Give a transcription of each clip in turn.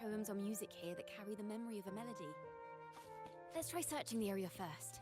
poems or music here that carry the memory of a melody. Let's try searching the area first.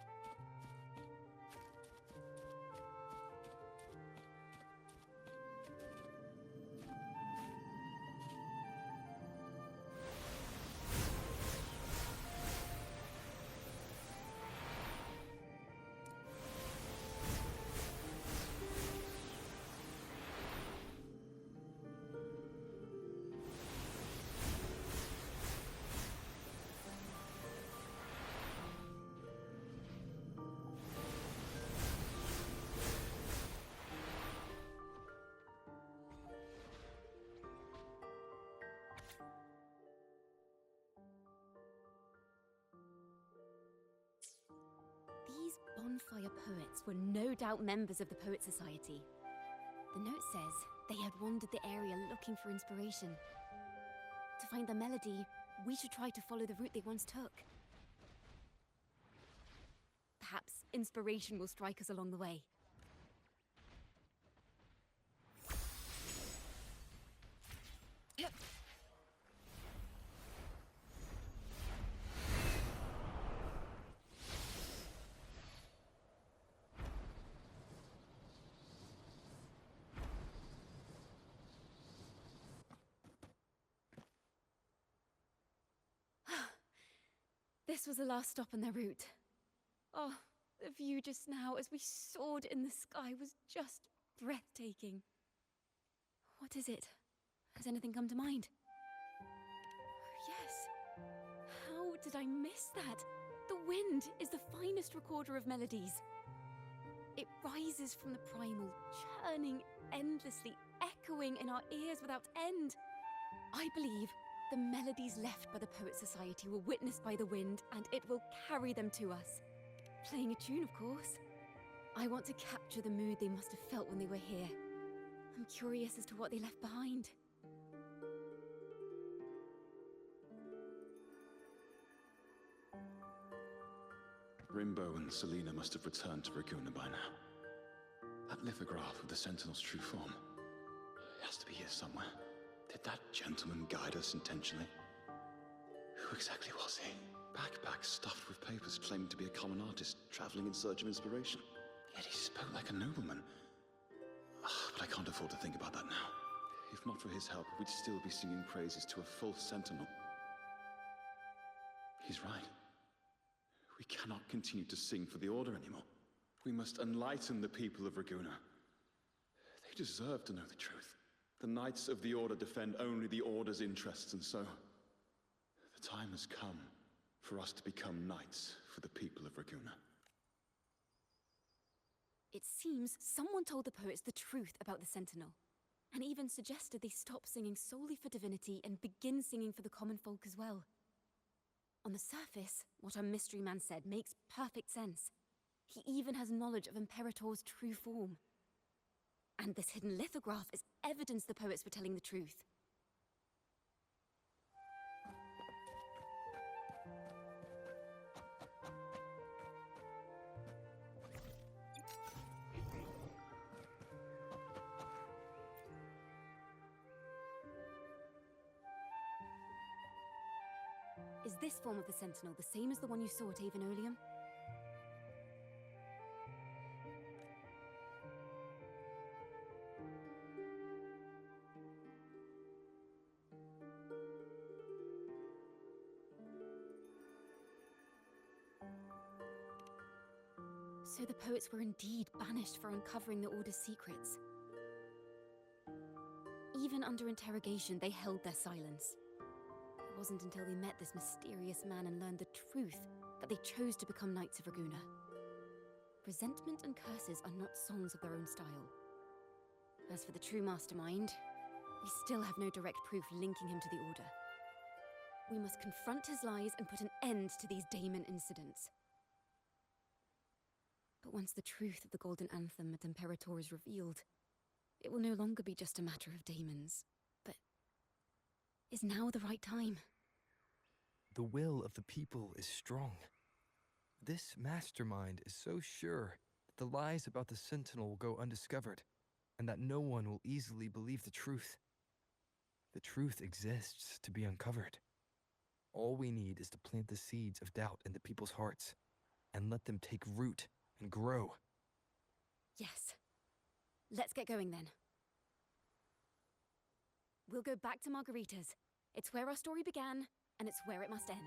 These bonfire poets were no doubt members of the Poet Society. The note says they had wandered the area looking for inspiration. To find the melody, we should try to follow the route they once took. Perhaps inspiration will strike us along the way. Yep. This was the last stop on their route. Oh, the view just now as we soared in the sky was just breathtaking. What is it? Has anything come to mind? Oh, yes. How did I miss that? The wind is the finest recorder of melodies. It rises from the primal, churning endlessly, echoing in our ears without end. I believe the melodies left by the Poet Society were witnessed by the wind, and it will carry them to us. Playing a tune, of course. I want to capture the mood they must have felt when they were here. I'm curious as to what they left behind. Rimbo and Selena must have returned to Raguna by now. That lithograph of the Sentinel's true form. It has to be here somewhere. Did that gentleman guide us intentionally? Who exactly was he? Backpack stuffed with papers claiming to be a common artist, traveling in search of inspiration. Yet he spoke like a nobleman. But I can't afford to think about that now. If not for his help, we'd still be singing praises to a false sentinel. He's right. We cannot continue to sing for the Order anymore. We must enlighten the people of Raguna. They deserve to know the truth. The Knights of the Order defend only the Order's interests, and so the time has come for us to become knights for the people of Raguna. It seems someone told the poets the truth about the Sentinel, and even suggested they stop singing solely for divinity and begin singing for the common folk as well. On the surface, what our mystery man said makes perfect sense. He even has knowledge of Imperator's true form. And this hidden lithograph is evidence the poets were telling the truth. Is this form of the Sentinel the same as the one you saw at Avenolium? So the poets were indeed banished for uncovering the Order's secrets. Even under interrogation, they held their silence. It wasn't until they met this mysterious man and learned the truth that they chose to become Knights of Raguna. Resentment and curses are not songs of their own style. As for the true mastermind, we still have no direct proof linking him to the Order. We must confront his lies and put an end to these daemon incidents. But once the truth of the Golden Anthem at Imperator is revealed, it will no longer be just a matter of daemons, but is now the right time? The will of the people is strong. This mastermind is so sure that the lies about the Sentinel will go undiscovered, and that no one will easily believe the truth. The truth exists to be uncovered. All we need is to plant the seeds of doubt in the people's hearts and let them take root and grow. Yes. Let's get going then. We'll go back to Margarita's. It's where our story began, and it's where it must end.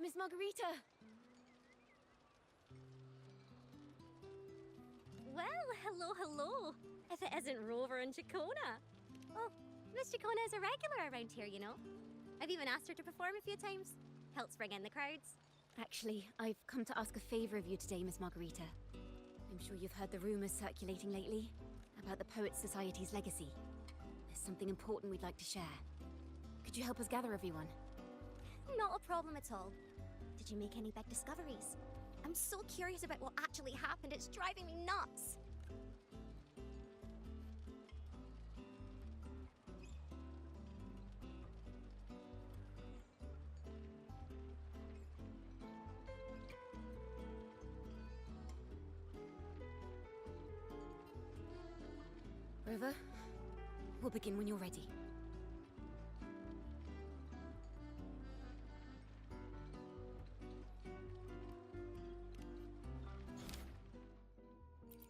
Miss Margarita! Well, hello. If it isn't Rover and Chacona. Well, Miss Chacona is a regular around here, you know. I've even asked her to perform a few times. Helps bring in the crowds. Actually, I've come to ask a favor of you today, Miss Margarita. I'm sure you've heard the rumors circulating lately about the Poets Society's legacy. There's something important we'd like to share. Could you help us gather everyone? Not a problem at all. Did you make any big discoveries? I'm so curious about what actually happened. It's driving me nuts. Rover, we'll begin when you're ready.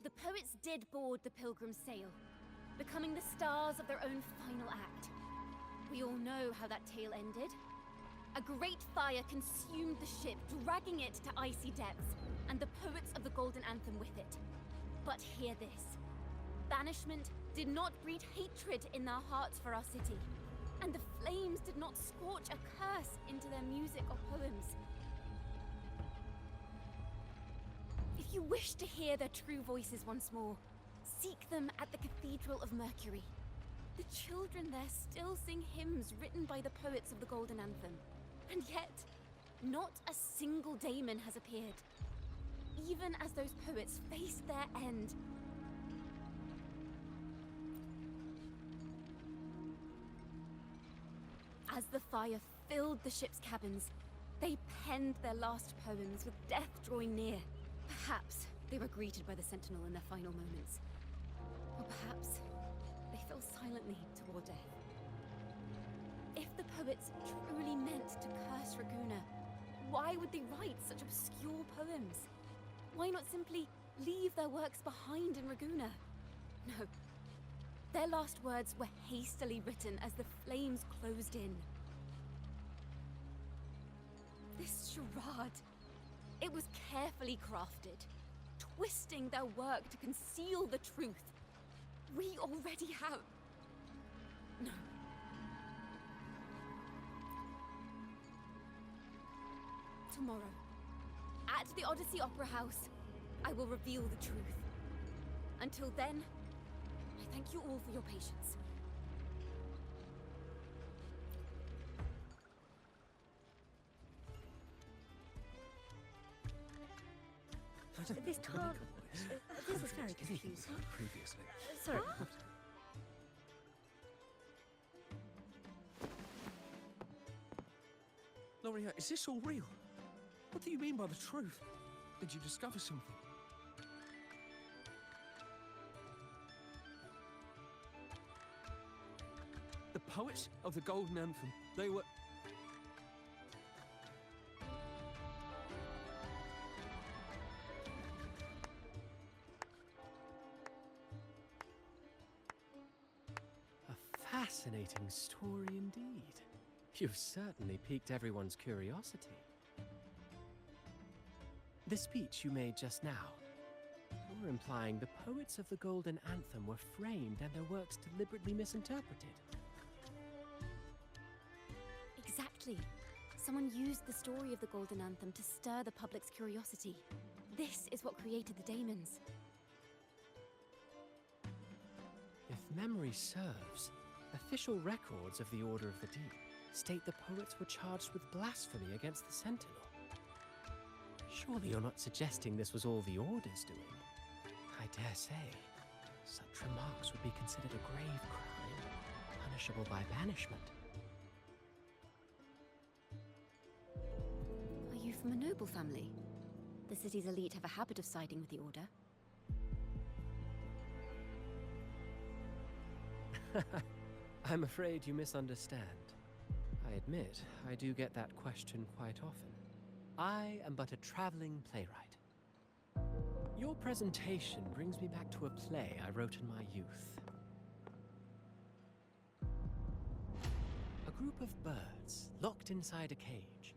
The poets did board the Pilgrim's sail, becoming the stars of their own final act. We all know how that tale ended. A great fire consumed the ship, dragging it to icy depths, and the poets of the Golden Anthem with it. But hear this. Banishment did not breed hatred in their hearts for our city, and the flames did not scorch a curse into their music or poems. If you wish to hear their true voices once more, seek them at the Cathedral of Mercury. The children there still sing hymns written by the poets of the Golden Anthem. And yet, not a single daemon has appeared. Even as those poets face their end. As the fire filled the ship's cabins, they penned their last poems with death drawing near. Perhaps they were greeted by the Sentinel in their final moments. Or perhaps they fell silently toward death. If the poets truly meant to curse Raguna, why would they write such obscure poems? Why not simply leave their works behind in Raguna? No. Their last words were hastily written as the flames closed in. This charade, it was carefully crafted, twisting their work to conceal the truth. We already have... No. Tomorrow, at the Odyssey Opera House, I will reveal the truth. Until then, I thank you all for your patience. This can't... This is very confusing. Previously. Sorry. Loria, is this all real? What do you mean by the truth? Did you discover something? The poets of the Golden Anthem, they were... A fascinating story indeed. You've certainly piqued everyone's curiosity. The speech you made just now, you're implying the poets of the Golden Anthem were framed and their works deliberately misinterpreted. Exactly. Someone used the story of the Golden Anthem to stir the public's curiosity. This is what created the daemons. If memory serves, official records of the Order of the Deep state the poets were charged with blasphemy against the Sentinel. Surely you're not suggesting this was all the Order's doing? I dare say, such remarks would be considered a grave crime. punishable by banishment. Are you from a noble family? The city's elite have a habit of siding with the Order. I'm afraid you misunderstand. I admit, I do get that question quite often. I am but a traveling playwright. Your presentation brings me back to a play I wrote in my youth. A group of birds locked inside a cage.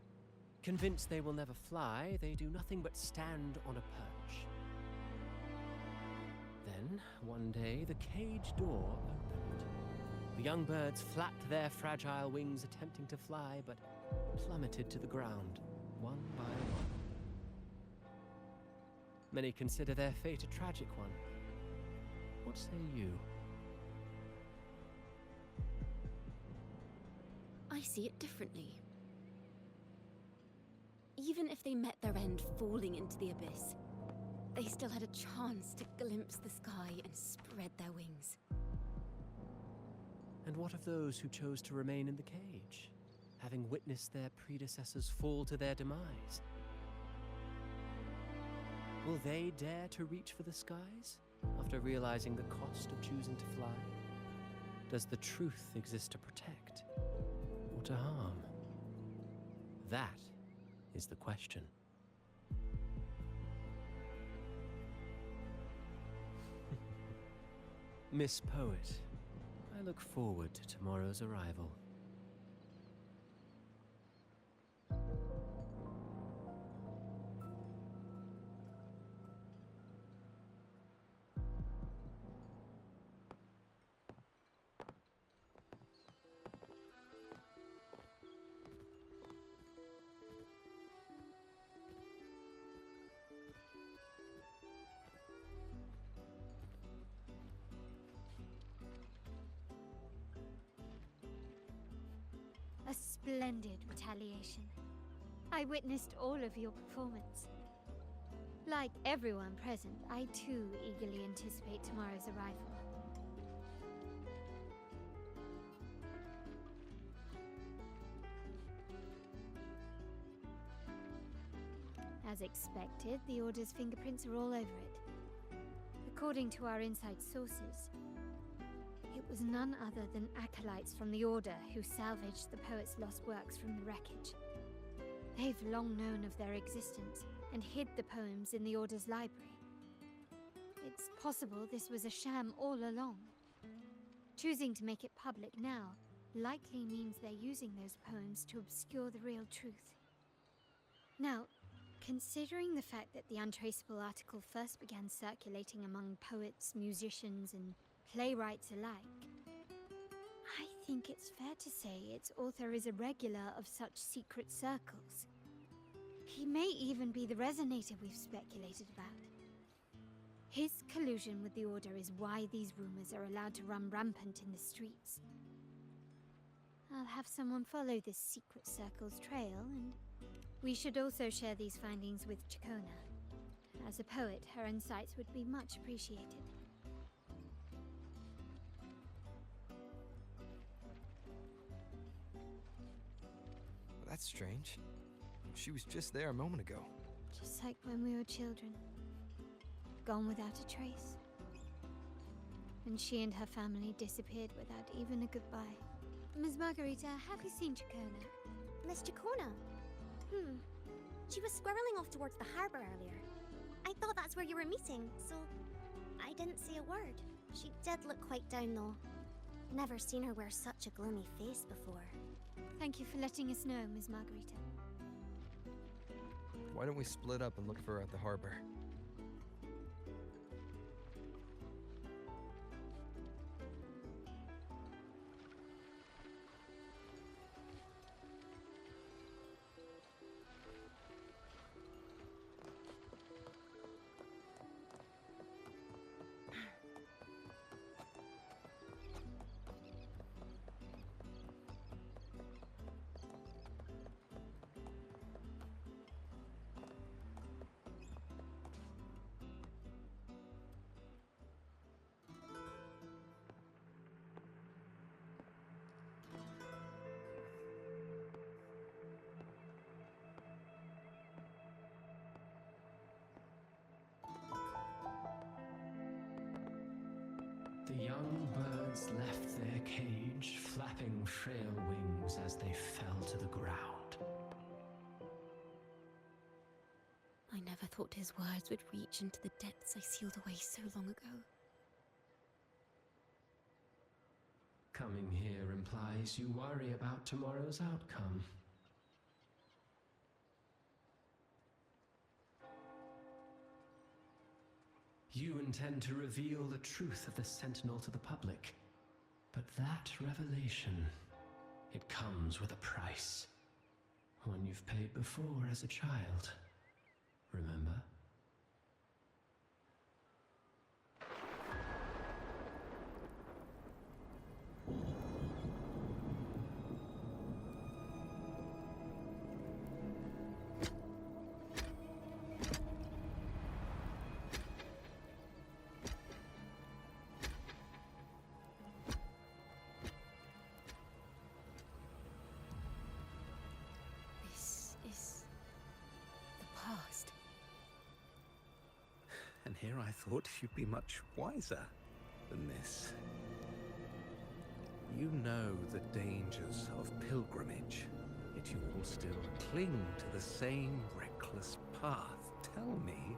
Convinced they will never fly, they do nothing but stand on a perch. Then, one day, the cage door opened. The young birds flapped their fragile wings attempting to fly, but plummeted to the ground, one by one. Many consider their fate a tragic one. What say you? I see it differently. Even if they met their end falling into the abyss, they still had a chance to glimpse the sky and spread their wings. And what of those who chose to remain in the cage, having witnessed their predecessors fall to their demise? Will they dare to reach for the skies after realizing the cost of choosing to fly? Does the truth exist to protect or to harm? That is the question. Miss Poet, I look forward to tomorrow's arrival. A splendid retaliation. I witnessed all of your performance. Like everyone present, I too eagerly anticipate tomorrow's arrival. As expected, the Order's fingerprints are all over it. According to our inside sources, it was none other than acolytes from the Order who salvaged the poet's lost works from the wreckage. They've long known of their existence and hid the poems in the Order's library. It's possible this was a sham all along. Choosing to make it public now likely means they're using those poems to obscure the real truth. Now, considering the fact that the untraceable article first began circulating among poets, musicians, and playwrights alike, I think it's fair to say its author is a regular of such secret circles. He may even be the resonator we've speculated about. His collusion with the Order is why these rumors are allowed to run rampant in the streets. I'll have someone follow this secret circle's trail, and we should also share these findings with Chacona. As a poet, her insights would be much appreciated. That's strange. She was just there a moment ago. Just like when we were children. Gone without a trace. And she and her family disappeared without even a goodbye. Ms. Margarita, have you seen Chacona? Miss Chacona? She was squirreling off towards the harbor earlier. I thought that's where you were meeting, so I didn't say a word. She did look quite down, though. Never seen her wear such a gloomy face before. Thank you for letting us know, Ms. Margarita. Why don't we split up and look for her at the harbor? young birds left their cage, flapping frail wings as they fell to the ground. I never thought his words would reach into the depths I sealed away so long ago. Coming here implies you worry about tomorrow's outcome. You intend to reveal the truth of the Sentinel to the public. But that revelation, it comes with a price. One you've paid before as a child. Remember? Past. And here I thought you'd be much wiser than this. You know the dangers of pilgrimage, yet you all still cling to the same reckless path. Tell me,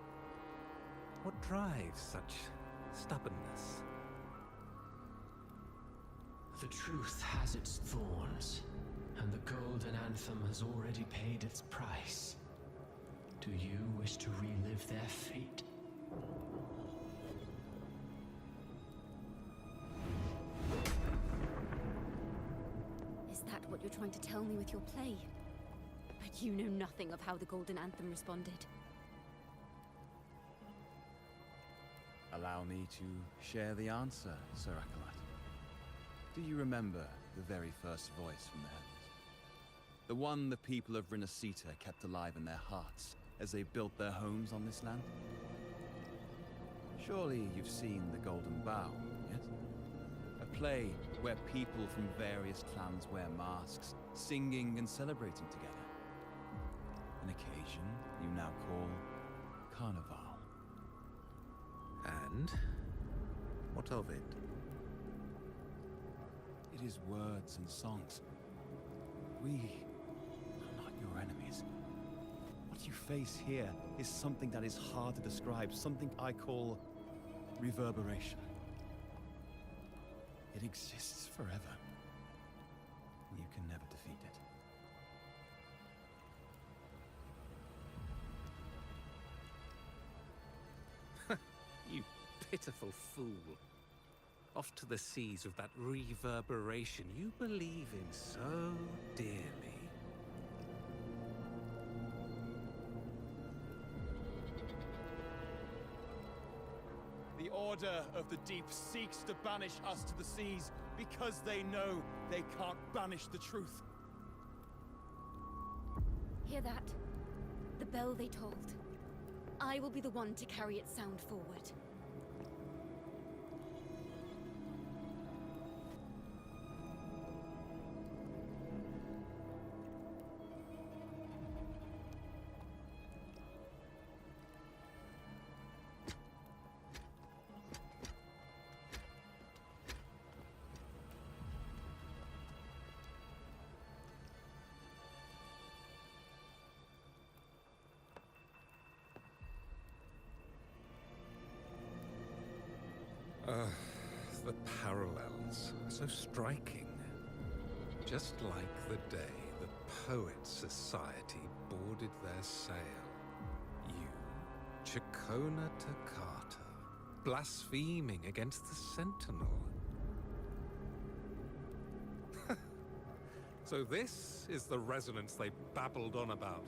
what drives such stubbornness? The truth has its thorns, and the Golden Anthem has already paid its price. Do you wish to relive their fate? Is that what you're trying to tell me with your play? But you know nothing of how the Golden Anthem responded. Allow me to share the answer, Sir Acolyte. Do you remember the very first voice from the heavens? The one the people of Rinascita kept alive in their hearts as they built their homes on this land? Surely you've seen The Golden Bough, yes? A play where people from various clans wear masks, singing and celebrating together. An occasion you now call Carnival. And what of it? It is words and songs. We are not your enemies. What you face here is something that is hard to describe, something I call reverberation. It exists forever. You can never defeat it. You pitiful fool. Off to the seas with that reverberation you believe in so dearly. The Order of the Deep seeks to banish us to the seas because they know they can't banish the truth. Hear that? The bell they tolled. I will be the one to carry its sound forward. The parallels are so striking. Just like the day the Poets Society boarded their sail. You, Chacona Toccata, blaspheming against the Sentinel. So this is the resonance they babbled on about.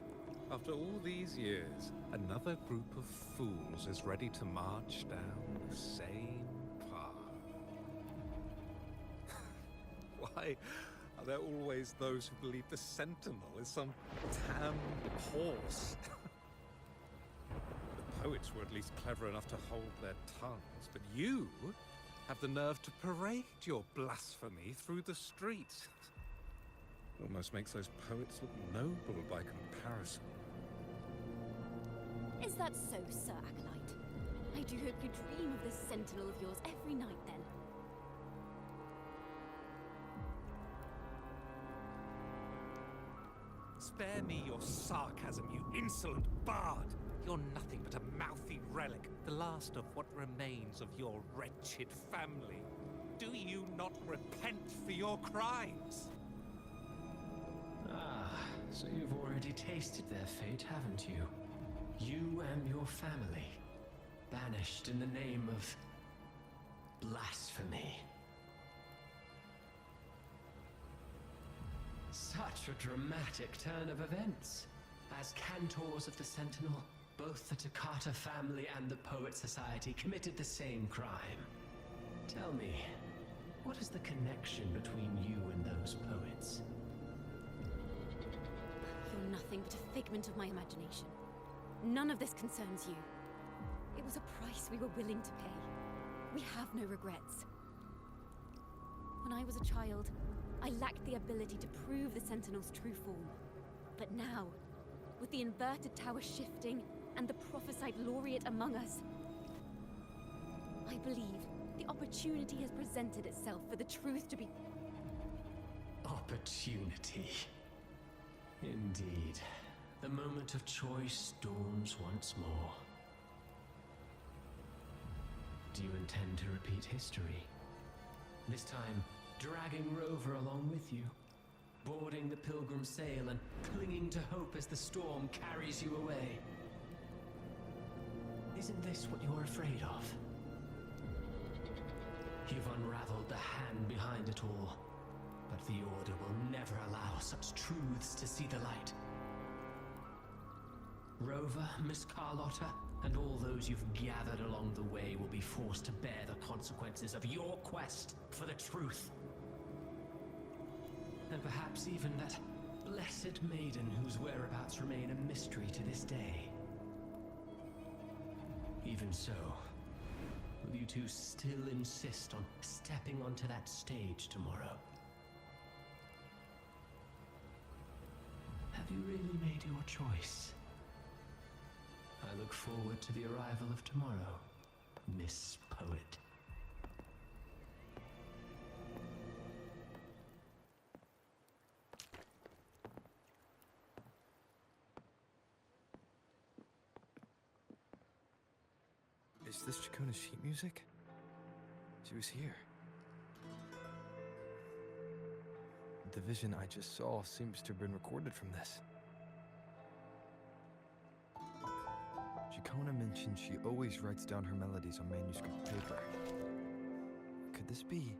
After all these years, another group of fools is ready to march down the same path. Why are there always those who believe the Sentinel is some damned horse? The poets were at least clever enough to hold their tongues, but you have the nerve to parade your blasphemy through the streets. Almost makes those poets look noble by comparison. Is that so, Sir Acolyte? I do hope you dream of this sentinel of yours every night, then. Spare me your sarcasm, you insolent bard! You're nothing but a mouthy relic, the last of what remains of your wretched family. Do you not repent for your crimes? Ah, so you've already tasted their fate, haven't you? You and your family, banished in the name of blasphemy. Such a dramatic turn of events. As cantors of the Sentinel, both the Takata family and the Poet Society committed the same crime. Tell me, what is the connection between you and those poets? You're nothing but a figment of my imagination. None of this concerns you. It was a price we were willing to pay. We have no regrets. When I was a child, I lacked the ability to prove the Sentinel's true form. But now, with the inverted tower shifting and the prophesied laureate among us, I believe the opportunity has presented itself for the truth to be... Opportunity. Indeed. The moment of choice dawns once more. Do you intend to repeat history? This time, dragging Rover along with you, boarding the Pilgrim sail and clinging to hope as the storm carries you away. Isn't this what you're afraid of? You've unraveled the hand behind it all, but the Order will never allow such truths to see the light. Rover, Miss Carlotta, and all those you've gathered along the way will be forced to bear the consequences of your quest for the truth. And perhaps even that blessed maiden whose whereabouts remain a mystery to this day. Even so, will you two still insist on stepping onto that stage tomorrow? Have you really made your choice? I look forward to the arrival of tomorrow, Miss Poet. Is this Chacona's sheet music? She was here. The vision I just saw seems to have been recorded from this. Chacona mentioned she always writes down her melodies on manuscript paper. Could this be?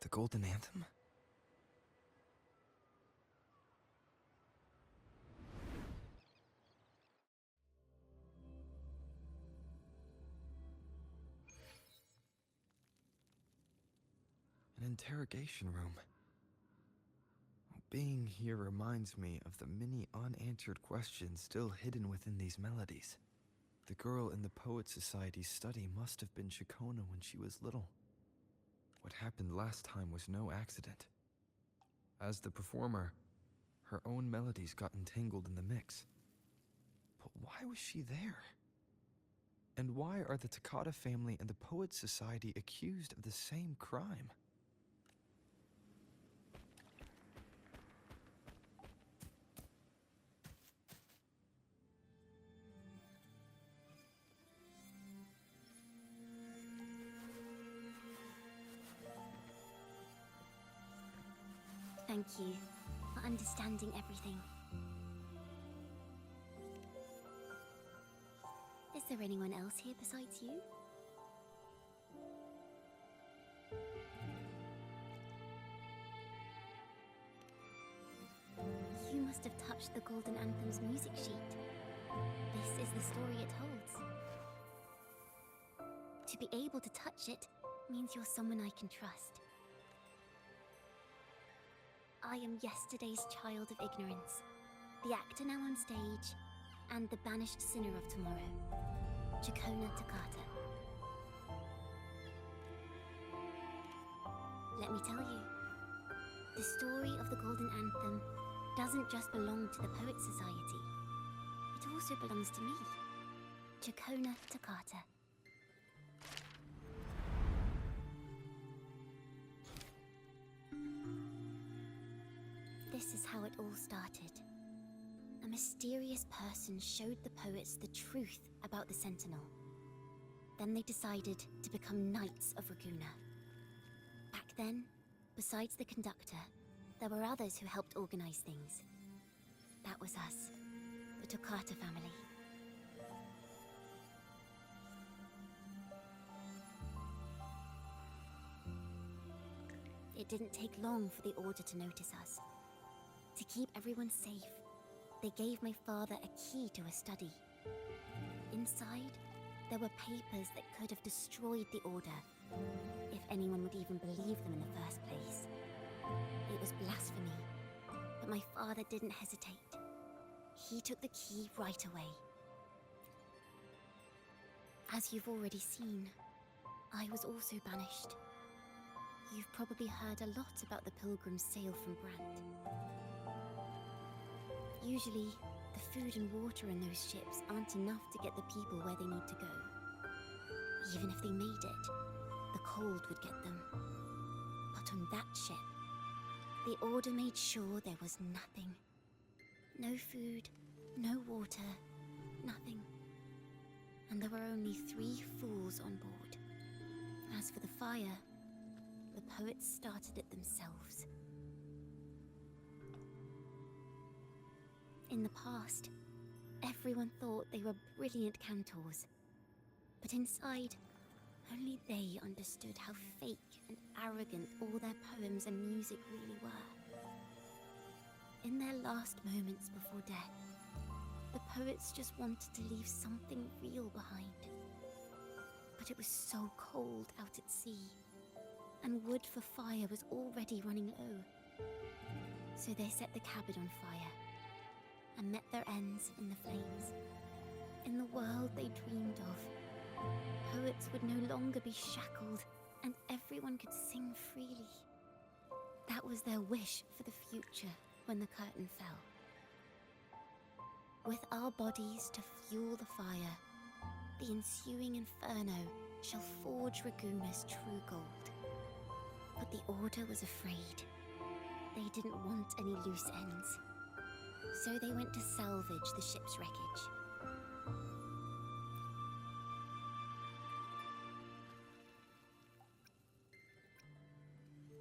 The Golden Anthem? An interrogation room. Being here reminds me of the many unanswered questions still hidden within these melodies. The girl in the Poet Society's study must have been Chacona when she was little. What happened last time was no accident. As the performer, her own melodies got entangled in the mix. But why was she there? And why are the Takata family and the Poet Society accused of the same crime? Thank you for understanding everything. Is there anyone else here besides you? You must have touched the Golden Anthem's music sheet. This is the story it holds. To be able to touch it means you're someone I can trust. I am yesterday's child of ignorance, the actor now on stage, and the banished sinner of tomorrow, Chacona Takata. Let me tell you, the story of the Golden Anthem doesn't just belong to the Poet Society. It also belongs to me, Chacona Takata. This is how it all started. A mysterious person showed the poets the truth about the Sentinel. Then they decided to become Knights of Raguna. Back then, besides the conductor, there were others who helped organize things. That was us, the Toccata family. It didn't take long for the Order to notice us. To keep everyone safe, they gave my father a key to a study. Inside, there were papers that could have destroyed the Order, if anyone would even believe them in the first place. It was blasphemy, but my father didn't hesitate. He took the key right away. As you've already seen, I was also banished. You've probably heard a lot about the pilgrims' sail from Brant. Usually, the food and water in those ships aren't enough to get the people where they need to go. Even if they made it, the cold would get them. But on that ship, the Order made sure there was nothing. No food, no water, nothing. And there were only 3 fools on board. As for the fire, the poets started it themselves. In the past, everyone thought they were brilliant cantors. But inside, only they understood how fake and arrogant all their poems and music really were. In their last moments before death, the poets just wanted to leave something real behind. But it was so cold out at sea, and wood for fire was already running low. So they set the cabin on fire, and met their ends in the flames. In the world they dreamed of, poets would no longer be shackled, and everyone could sing freely. That was their wish for the future when the curtain fell. With our bodies to fuel the fire, the ensuing inferno shall forge Raguna's true gold. But the Order was afraid. They didn't want any loose ends. So they went to salvage the ship's wreckage.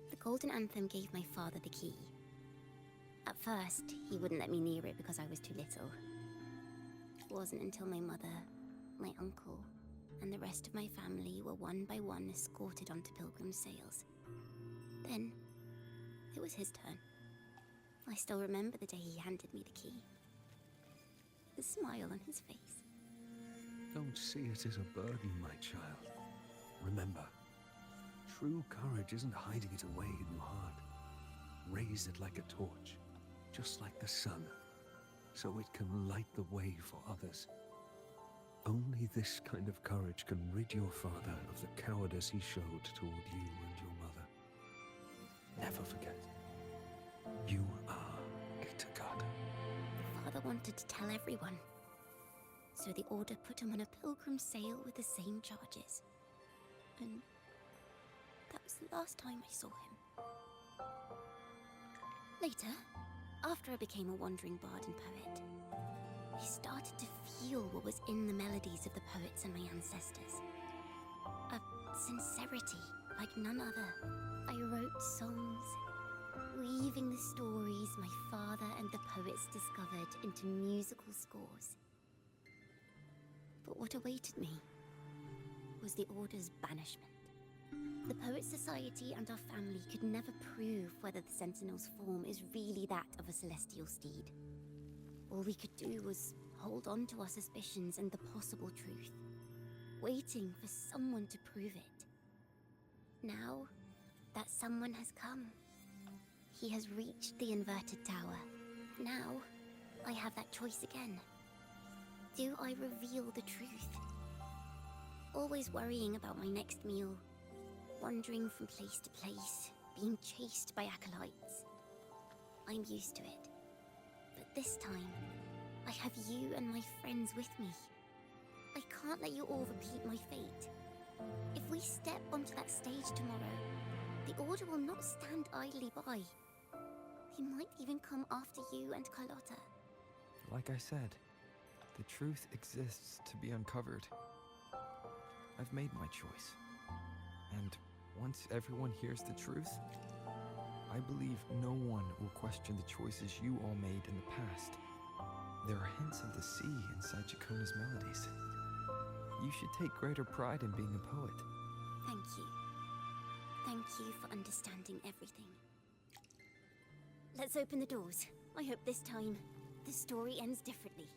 The Golden Anthem gave my father the key. At first, he wouldn't let me near it because I was too little. It wasn't until my mother, my uncle, and the rest of my family were one by one escorted onto Pilgrim's sails. Then, it was his turn. I still remember the day he handed me the key. The smile on his face. Don't see it as a burden, my child. Remember, true courage isn't hiding it away in your heart. Raise it like a torch, just like the sun, so it can light the way for others. Only this kind of courage can rid your father of the cowardice he showed toward you and your mother. Never forget, you are a Toccata. Father wanted to tell everyone. So the Order put him on a pilgrim sail with the same charges. And that was the last time I saw him. Later, after I became a wandering bard and poet, I started to feel what was in the melodies of the poets and my ancestors. A sincerity like none other. I wrote songs, weaving the stories my father and the poets discovered into musical scores. But what awaited me was the Order's banishment. The Poet Society and our family could never prove whether the Sentinel's form is really that of a celestial steed. All we could do was hold on to our suspicions and the possible truth, waiting for someone to prove it. Now that someone has come, he has reached the inverted tower. Now, I have that choice again. Do I reveal the truth? Always worrying about my next meal, wandering from place to place, being chased by acolytes. I'm used to it. But this time, I have you and my friends with me. I can't let you all repeat my fate. If we step onto that stage tomorrow, the Order will not stand idly by. He might even come after you and Carlotta. Like I said, the truth exists to be uncovered. I've made my choice. And once everyone hears the truth, I believe no one will question the choices you all made in the past. There are hints of the sea inside Chacona's melodies. You should take greater pride in being a poet. Thank you. Thank you for understanding everything. Let's open the doors. I hope this time, the story ends differently.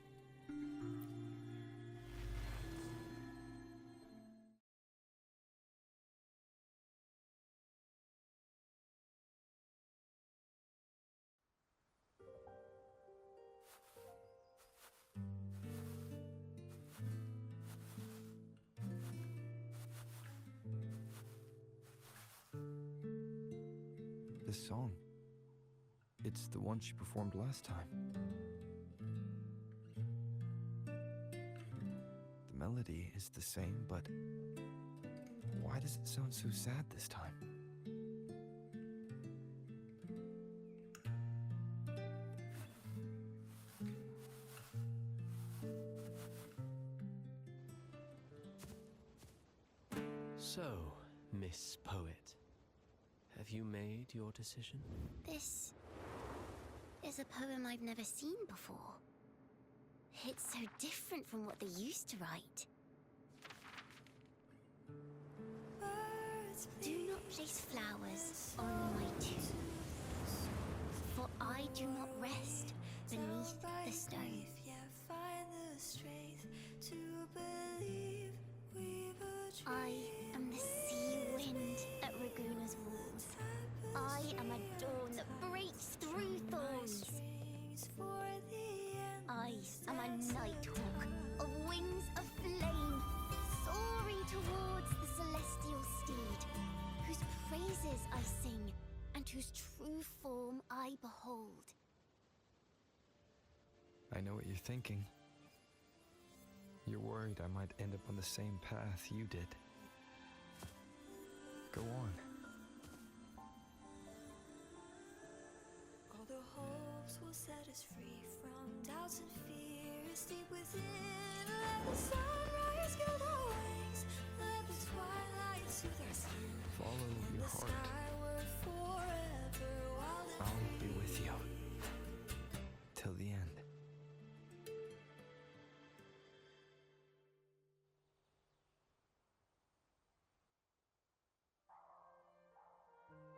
This song, it's the one she performed last time. The melody is the same, but why does it sound so sad this time? So, Miss Poet, have you made your decision? This is a poem I've never seen before. It's so different from what they used to write. Do not place flowers on my tomb, for I do not rest beneath the stone. I am the sea wind at Raguna's walls. I am a dawn that breaks through thorns. I am a nighthawk of wings of flame, soaring towards the celestial steed, whose praises I sing and whose true form I behold. I know what you're thinking. You're worried I might end up on the same path you did. Go on. All the hopes will set us free from doubts and fears deep within. Let the sunrise gild our wings. Let the twilight soothe our skin. Follow In your the heart. skyward forever while it I'll be with you. Till the end.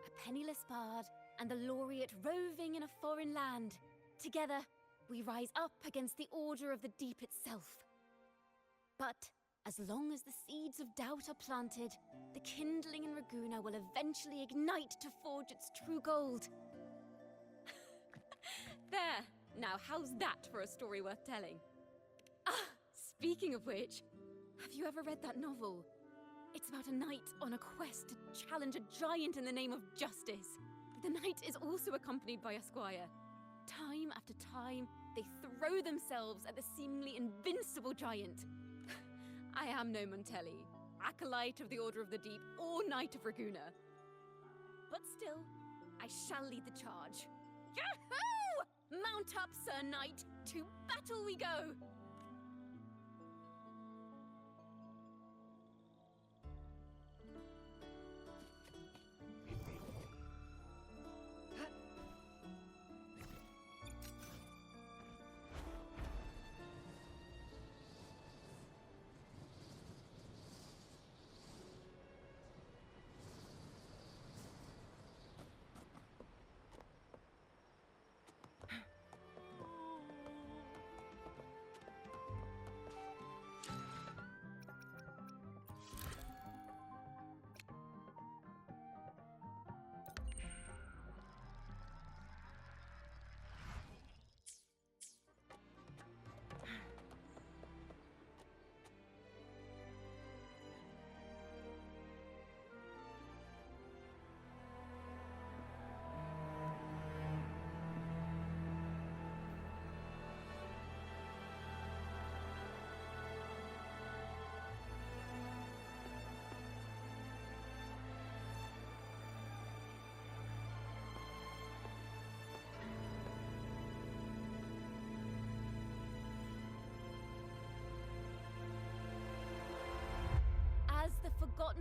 A penniless bard and the laureate roving in a foreign land. Together, we rise up against the order of the deep itself. But as long as the seeds of doubt are planted, the kindling in Raguna will eventually ignite to forge its true gold. There! Now how's that for a story worth telling? Ah, speaking of which, have you ever read that novel? It's about a knight on a quest to challenge a giant in the name of justice. The knight is also accompanied by a squire. Time after time, they throw themselves at the seemingly invincible giant. I am no Montelli, acolyte of the Order of the Deep, or Knight of Raguna. But still, I shall lead the charge. Yahoo! Mount up, Sir Knight! To battle we go!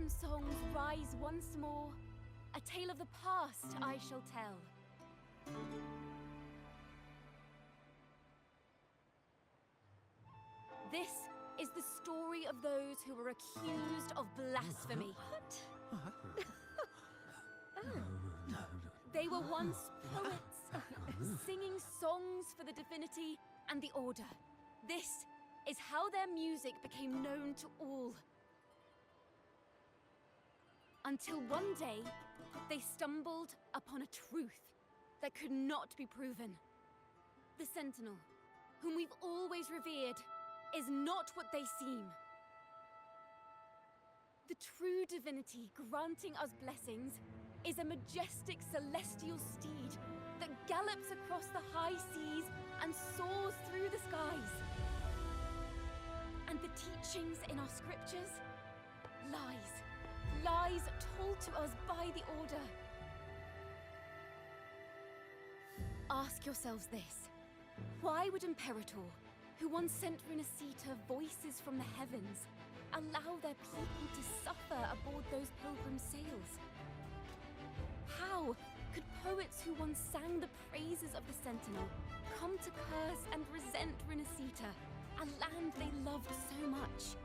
own songs rise once more. A tale of the past I shall tell. This is the story of those who were accused of blasphemy. They were once poets, singing songs for the divinity and the order. This is how their music became known to all. Until one day, they stumbled upon a truth that could not be proven. The Sentinel, whom we've always revered, is not what they seem. The true divinity granting us blessings is a majestic celestial steed that gallops across the high seas and soars through the skies. And the teachings in our scriptures? Lies. Lies told to us by the Order. Ask yourselves this. Why would Imperator, who once sent Renacita voices from the heavens, allow their people to suffer aboard those pilgrim sails? How could poets who once sang the praises of the Sentinel come to curse and resent Renacita, a land they loved so much?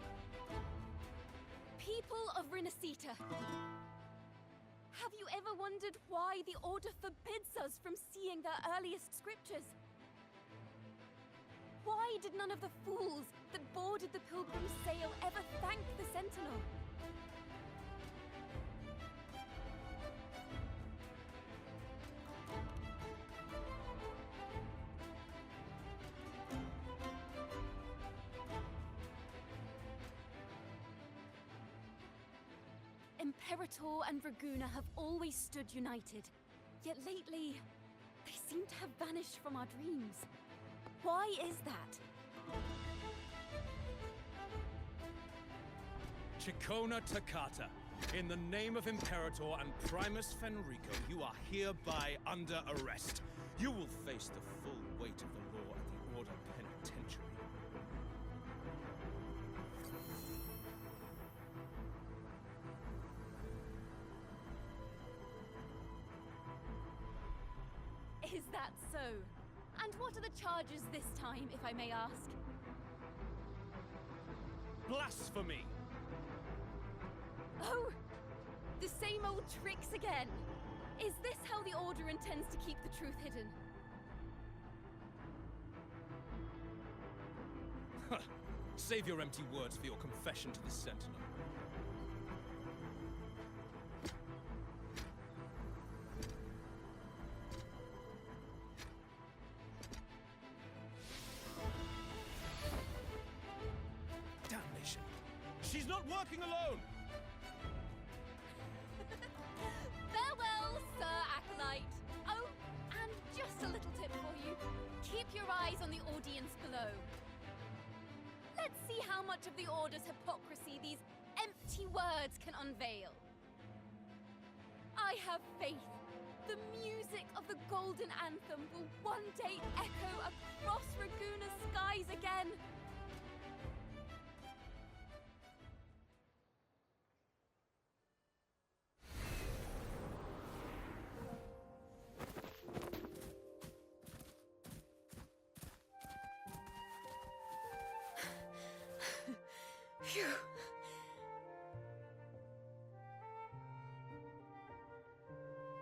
People of Renacita, have you ever wondered why the Order forbids us from seeing their earliest scriptures? Why did none of the fools that boarded the pilgrim's sail ever thank the Sentinel? Imperator and Draguna have always stood united, yet lately, they seem to have vanished from our dreams. Why is that? Chicona Takata, in the name of Imperator and Primus Fenrico, you are hereby under arrest. You will face the full weight of the law at the Order Penitentiary. Is that so? And what are the charges this time, if I may ask? Blasphemy! Oh! The same old tricks again! Is this how the Order intends to keep the truth hidden? Save your empty words for your confession to the Sentinel. Damnation! She's not working alone! Farewell, Sir Acolyte! Oh, and just a little tip for you. Keep your eyes on the audience below. Let's see how much of the Order's hypocrisy these empty words can unveil. I have faith. The music of the Golden Anthem will one day echo across Raguna's skies again. Phew.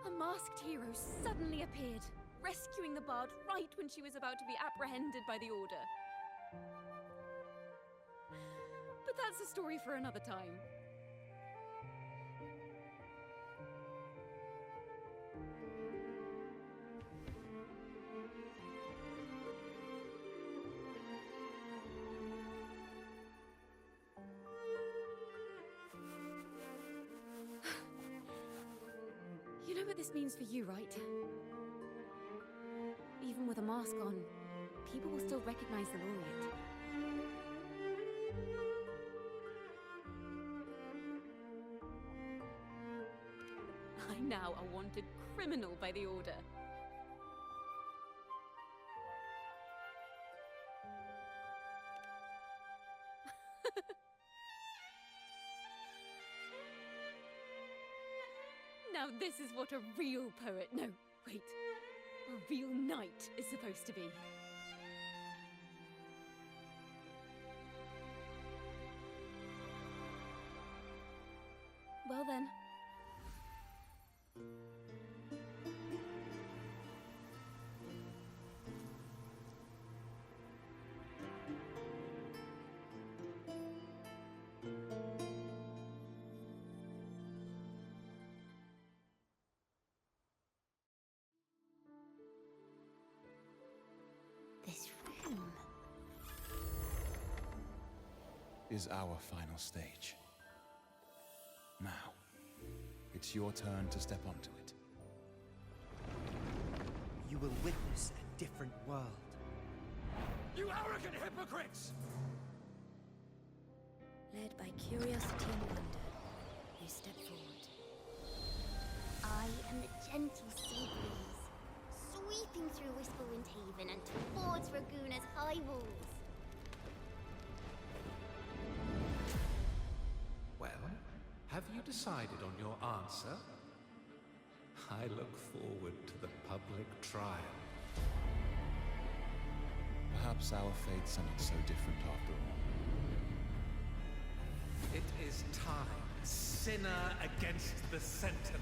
A masked hero suddenly appeared, rescuing the bard right when she was about to be apprehended by the Order. But that's a story for another time. You know what this means for you, right? Even with a mask on, people will still recognize the laureate. I'm now a wanted criminal by the Order. Now this is what a real poet, no, wait, a real knight is supposed to be. Well then. This room. Is our final stage. Now, it's your turn to step onto it. You will witness a different world. You arrogant hypocrites! Led by curiosity and wonder, they step forward. I am the gentle sea breeze, sweeping through Whisperwind Haven and towards Raguna's high walls. Well, have you decided on your answer? I look forward to the public trial. Perhaps our fates are not so different after all. It is time, sinner against the Sentinel.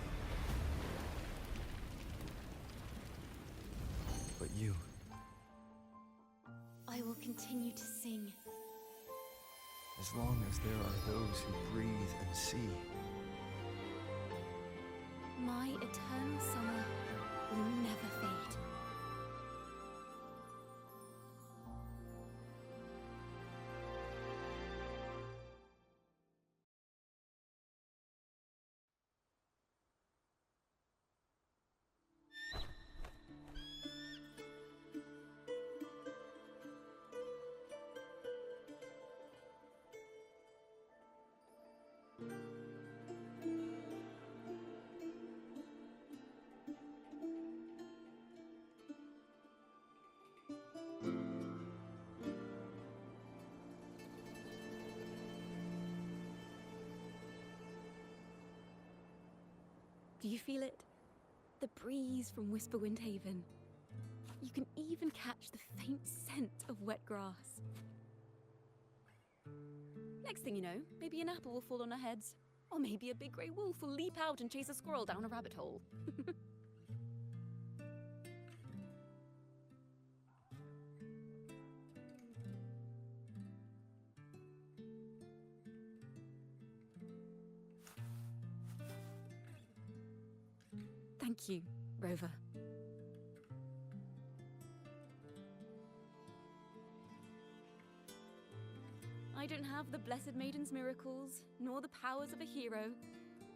But you, I will continue to sing. as long as there are those who breathe and see, My eternal summer will never fade. Do you feel it? The breeze from Whisperwind Haven. You can even catch the faint scent of wet grass. Next thing you know, maybe an apple will fall on our heads. Or maybe a big grey wolf will leap out and chase a squirrel down a rabbit hole. Thank you, Rover. I don't have the Blessed Maiden's miracles, nor the powers of a hero.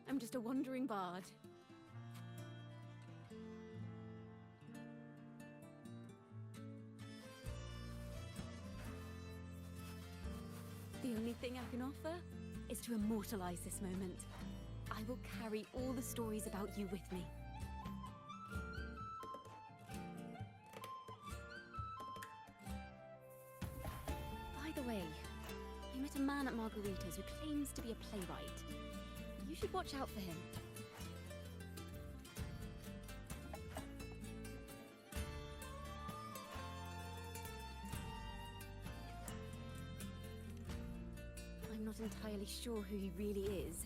I'm just a wandering bard. The only thing I can offer is to immortalize this moment. I will carry all the stories about you with me. By the way, I met a man at Margarita's who claims to be a playwright. You should watch out for him. I'm not entirely sure who he really is,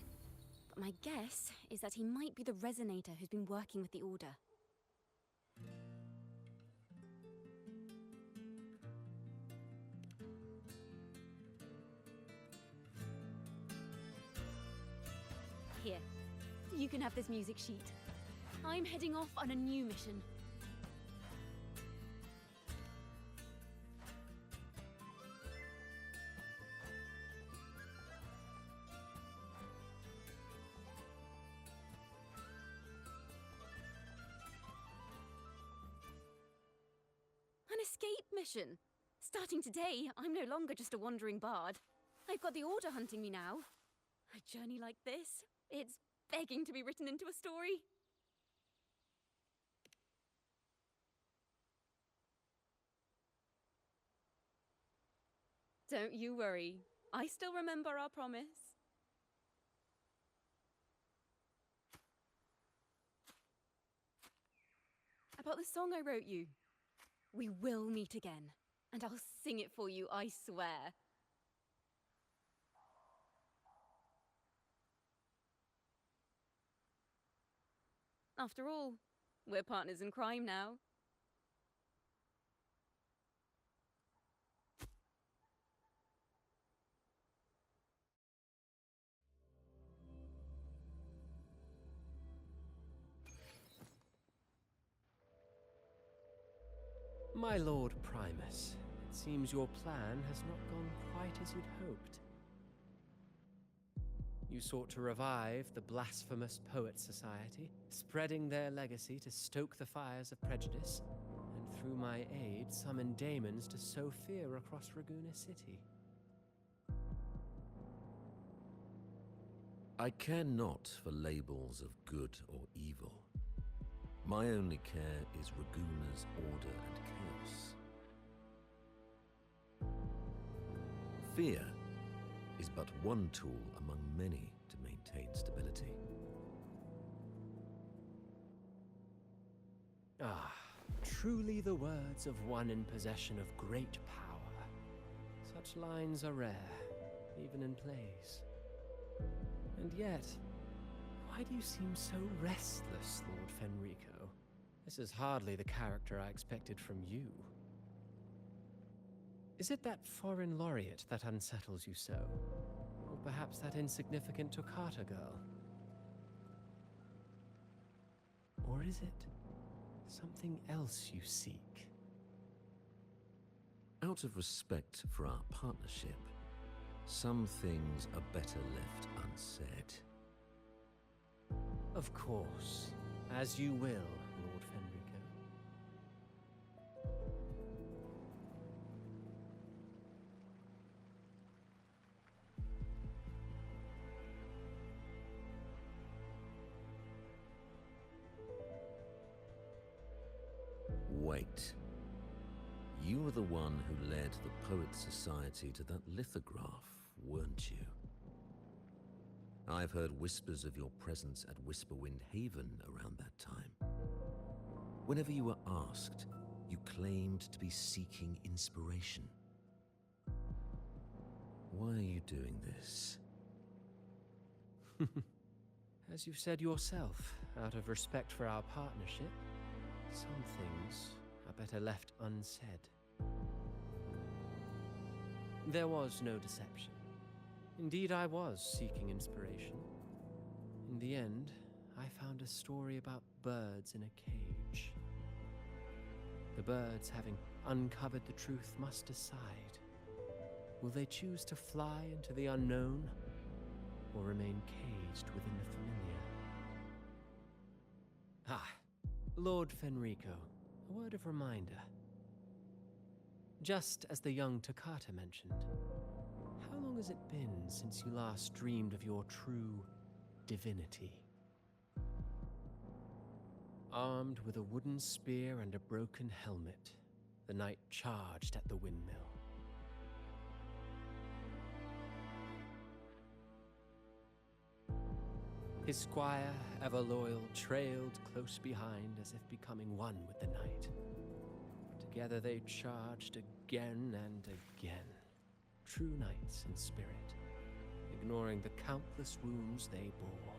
but my guess is that he might be the resonator who's been working with the Order. Here, you can have this music sheet. I'm heading off on a new mission. An escape mission. Starting today, I'm no longer just a wandering bard. I've got the Order hunting me now. A journey like this, it's begging to be written into a story. Don't you worry. I still remember our promise. about the song I wrote you. We will meet again, and I'll sing it for you, I swear. After all, we're partners in crime now. My Lord Primus, it seems your plan has not gone quite as you'd hoped. You sought to revive the blasphemous Poet Society, spreading their legacy to stoke the fires of prejudice, and through my aid summon daemons to sow fear across Raguna City. I care not for labels of good or evil. My only care is Raguna's order and chaos. Fear is but one tool among many to maintain stability. Ah, truly the words of one in possession of great power. Such lines are rare, even in plays. And yet, why do you seem so restless, Lord Fenrico? This is hardly the character I expected from you. Is it that foreign laureate that unsettles you so? Or perhaps that insignificant Toccata girl? Or is it something else you seek? Out of respect for our partnership, some things are better left unsaid. Of course. As you will, Lord Fenrico. Wait. You were the one who led the Poets Society to that lithograph, weren't you? I've heard whispers of your presence at Whisperwind Haven around that time. Whenever you were asked, you claimed to be seeking inspiration. Why are you doing this? As you've said yourself, out of respect for our partnership, some things are better left unsaid. There was no deception. Indeed, I was seeking inspiration. In the end, I found a story about birds in a cage. The birds, having uncovered the truth, must decide. Will they choose to fly into the unknown, or remain caged within the familiar? Ah, Lord Fenrico, a word of reminder. Just as the young Toccata mentioned, how long has it been since you last dreamed of your true divinity? Armed with a wooden spear and a broken helmet, the knight charged at the windmill. His squire, ever loyal, trailed close behind as if becoming one with the knight. Together they charged again and again, true knights in spirit, ignoring the countless wounds they bore.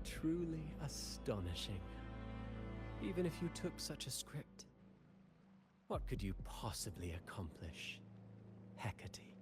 Truly astonishing. Even if you took such a script, what could you possibly accomplish, Hecate?